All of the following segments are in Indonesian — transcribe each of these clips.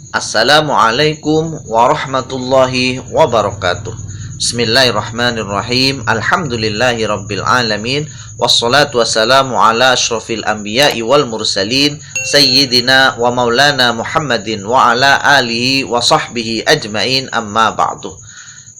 Assalamualaikum warahmatullahi wabarakatuh. Bismillahirrahmanirrahim. Alhamdulillahi rabbil alamin. Wassalatu wassalamu ala ashrafil anbiya'i wal mursalin Sayyidina wa maulana Muhammadin wa ala alihi wa sahbihi ajmain, amma ba'du.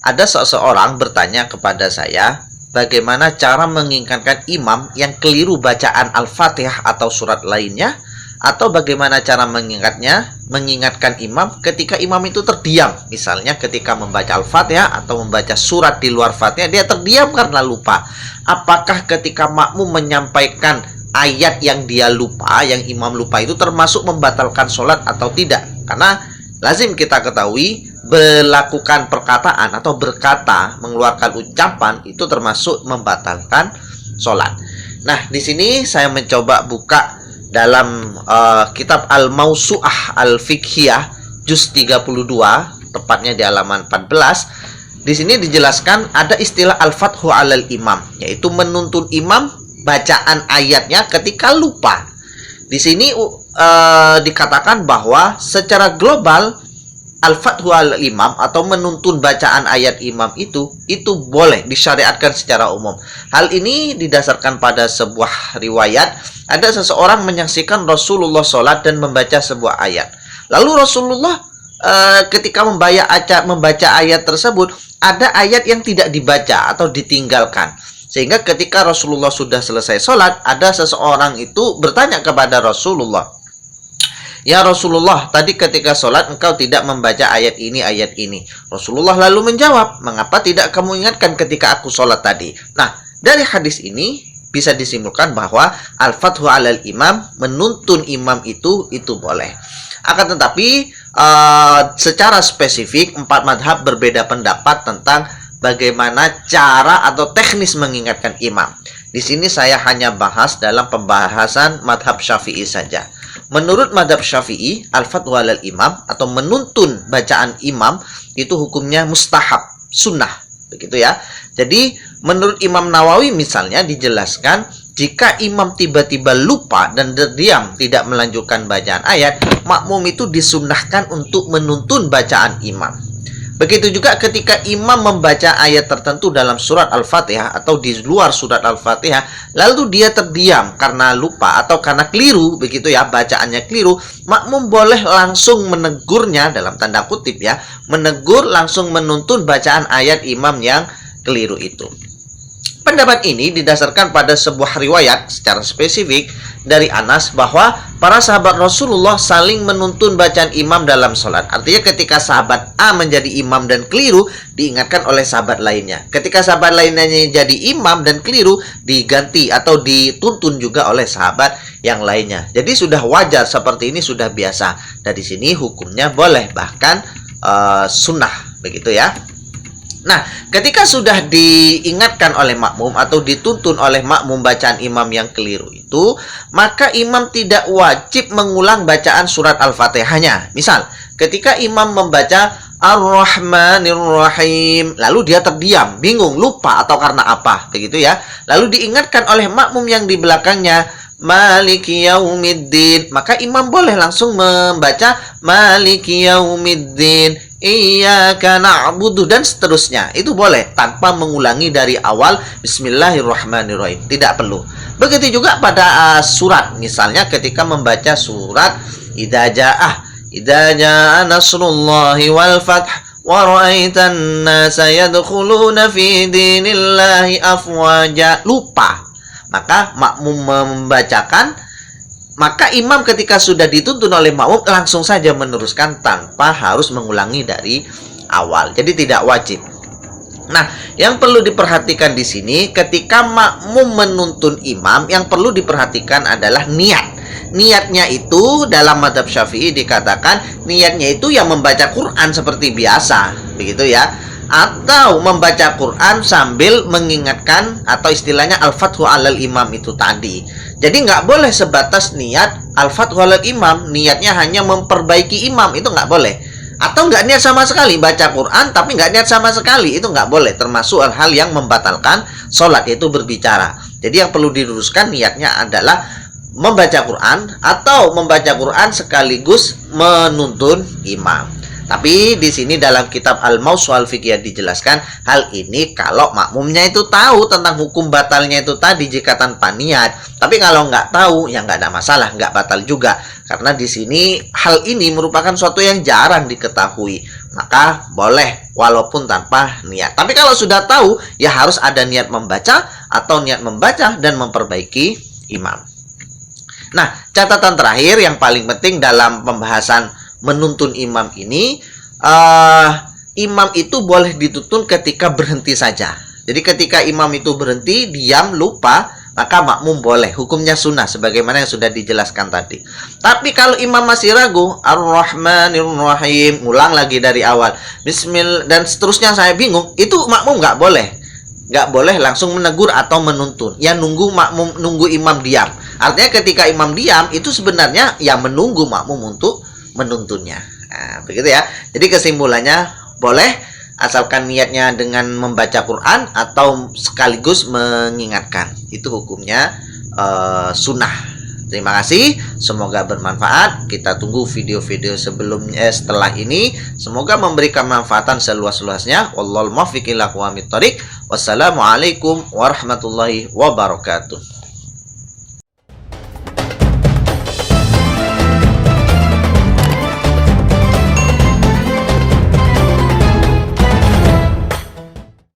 Ada seseorang bertanya kepada saya, bagaimana cara mengingatkan imam yang keliru bacaan Al-Fatihah atau surat lainnya, atau bagaimana cara mengingatkan imam ketika imam itu terdiam. Misalnya ketika membaca Al-Fatihah atau membaca surat di luar Fatihah, dia terdiam karena lupa. Apakah ketika makmum menyampaikan ayat yang dia lupa, yang imam lupa, itu termasuk membatalkan sholat atau tidak? Karena lazim kita ketahui, melakukan perkataan atau berkata, mengeluarkan ucapan itu termasuk membatalkan sholat. Nah, di sini saya mencoba buka dalam kitab Al-Mawsu'ah Al-Fiqhiyah juz 32, tepatnya di halaman 14. Di sini dijelaskan ada istilah al-fathu 'alal imam, yaitu menuntun imam bacaan ayatnya ketika lupa. Di sini dikatakan bahwa secara global al-fathu 'alal imam atau menuntun bacaan ayat imam itu boleh disyariatkan secara umum. Hal ini didasarkan pada sebuah riwayat. Ada seseorang menyaksikan Rasulullah sholat dan membaca sebuah ayat. Lalu Rasulullah ketika membaca ayat tersebut, ada ayat yang tidak dibaca atau ditinggalkan. Sehingga ketika Rasulullah sudah selesai sholat, ada seseorang itu bertanya kepada Rasulullah, "Ya Rasulullah, tadi ketika sholat engkau tidak membaca ayat ini, ayat ini." Rasulullah lalu menjawab, "Mengapa tidak kamu ingatkan ketika aku sholat tadi?" Nah, dari hadis ini bisa disimpulkan bahwa al-fathu 'alal imam, menuntun imam itu boleh. Akan tetapi secara spesifik empat madhab berbeda pendapat tentang bagaimana cara atau teknis mengingatkan imam. Di sini saya hanya bahas dalam pembahasan madhab Syafi'i saja. Menurut madhab Syafi'i, al-fathu 'alal imam atau menuntun bacaan imam itu hukumnya mustahab, sunnah, begitu ya. Jadi menurut Imam Nawawi misalnya dijelaskan, jika imam tiba-tiba lupa dan terdiam tidak melanjutkan bacaan ayat, makmum itu disunnahkan untuk menuntun bacaan imam. Begitu juga ketika imam membaca ayat tertentu dalam surat Al-Fatihah atau di luar surat Al-Fatihah, lalu dia terdiam karena lupa atau karena keliru, begitu ya, bacaannya keliru, makmum boleh langsung menegurnya, dalam tanda kutip ya, menegur, langsung menuntun bacaan ayat imam yang keliru itu. Pendapat ini didasarkan pada sebuah riwayat secara spesifik dari Anas bahwa para sahabat Rasulullah saling menuntun bacaan imam dalam sholat. Artinya ketika sahabat A menjadi imam dan keliru, diingatkan oleh sahabat lainnya. Ketika sahabat lainnya jadi imam dan keliru, diganti atau dituntun juga oleh sahabat yang lainnya. Jadi sudah wajar, seperti ini sudah biasa. Dari sini hukumnya boleh, bahkan sunnah, begitu ya. Nah, ketika sudah diingatkan oleh makmum atau dituntun oleh makmum bacaan imam yang keliru itu, maka imam tidak wajib mengulang bacaan surat Al-Fatihahnya. Misal, ketika imam membaca Ar-Rahmanir-Rahim, lalu dia terdiam, bingung, lupa atau karena apa, begitu ya. Lalu diingatkan oleh makmum yang di belakangnya, Maliki Yaumiddin, maka imam boleh langsung membaca Maliki Yaumiddin, Iyyaka na'budu, dan seterusnya. Itu boleh tanpa mengulangi dari awal Bismillahirrahmanirrahim, tidak perlu. Begitu juga pada surat, misalnya ketika membaca surat Idza jaa nasrullahi wal fath wa ra'aitan nasa yadkhuluna fi dinillahi afwaja, lupa, maka makmum membacakan, maka imam ketika sudah dituntun oleh makmum langsung saja meneruskan tanpa harus mengulangi dari awal. Jadi tidak wajib. Nah, yang perlu diperhatikan di sini ketika makmum menuntun imam, yang perlu diperhatikan adalah niat. Niatnya itu dalam mazhab Syafi'i dikatakan niatnya itu yang membaca Quran seperti biasa, begitu ya. Atau membaca Quran sambil mengingatkan atau istilahnya al-fathu 'alal imam itu tadi. Jadi nggak boleh sebatas niat al-fathu 'alal imam, niatnya hanya memperbaiki imam, itu nggak boleh. Atau nggak niat sama sekali, baca Quran tapi nggak niat sama sekali, itu nggak boleh. Termasuk hal yang membatalkan sholat, yaitu berbicara. Jadi yang perlu diluruskan niatnya adalah membaca Quran atau membaca Quran sekaligus menuntun imam. Tapi di sini dalam kitab Al-Mawsu'al Fiqhiyah dijelaskan hal ini kalau makmumnya itu tahu tentang hukum batalnya itu tadi jika tanpa niat. Tapi kalau nggak tahu ya nggak ada masalah, nggak batal juga. Karena di sini hal ini merupakan suatu yang jarang diketahui. Maka boleh walaupun tanpa niat. Tapi kalau sudah tahu ya harus ada niat membaca atau niat membaca dan memperbaiki imam. Nah, catatan terakhir yang paling penting dalam pembahasan menuntun imam ini, imam itu boleh dituntun ketika berhenti saja. Jadi ketika imam itu berhenti, diam, lupa, maka makmum boleh. Hukumnya sunnah sebagaimana yang sudah dijelaskan tadi. Tapi kalau imam masih ragu, Ar-Rahmanir-Rahim, ulang lagi dari awal, Bismillah dan seterusnya, saya bingung, itu makmum nggak boleh. Nggak boleh langsung menegur atau menuntun. Ya nunggu imam diam. Artinya ketika imam diam itu sebenarnya ya menunggu makmum untuk menuntunnya. Nah, begitu ya. Jadi kesimpulannya boleh asalkan niatnya dengan membaca Quran atau sekaligus mengingatkan. Itu hukumnya sunnah. Terima kasih, semoga bermanfaat. Kita tunggu video-video setelah ini. Semoga memberikan manfaatan seluas-luasnya. Wallahul muwaffiq ila aqwamit thoriq. Wassalamualaikum warahmatullahi wabarakatuh.